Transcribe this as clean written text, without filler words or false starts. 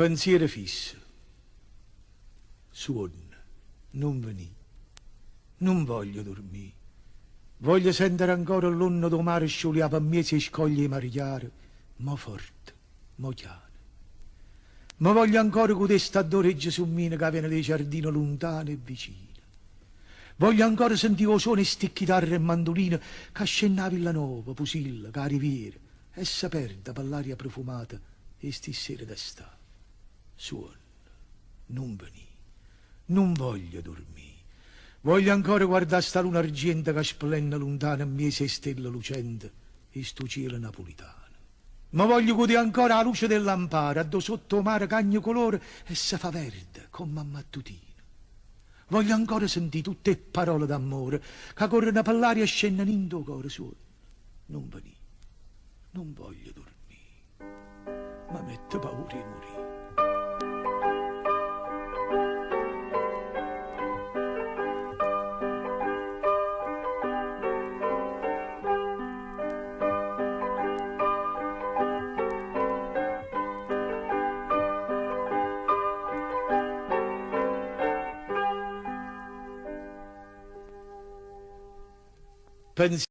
Pensiero fisso. Suon, non venì. Non voglio dormire. Voglio sentire ancora l'onno do mare sciolea per me si scoglie i marigliare, ma forte, ma chiaro. Ma voglio ancora che sta d'orecchio su me che viene dai giardini lontani e vicini. Voglio ancora sentire i suoni sti chitarre e mandoline che scende a Villanova, Pusilla, che a riviera e si perde per l'aria profumata e sti sere d'estate. Suona, non venì, non voglio dormire. Voglio ancora guardare sta luna argenta che splende lontana a mese e stelle lucente e sto cielo napolitano. Ma voglio godere ancora la luce del lampare, a do sotto mare cagno colore e si fa verde come a mattutino. Voglio ancora sentire tutte parole d'amore che corrono per l'aria e scendono in tuo cuore suo. Non venì, non voglio dormire, ma mette paura di morire. Pensiero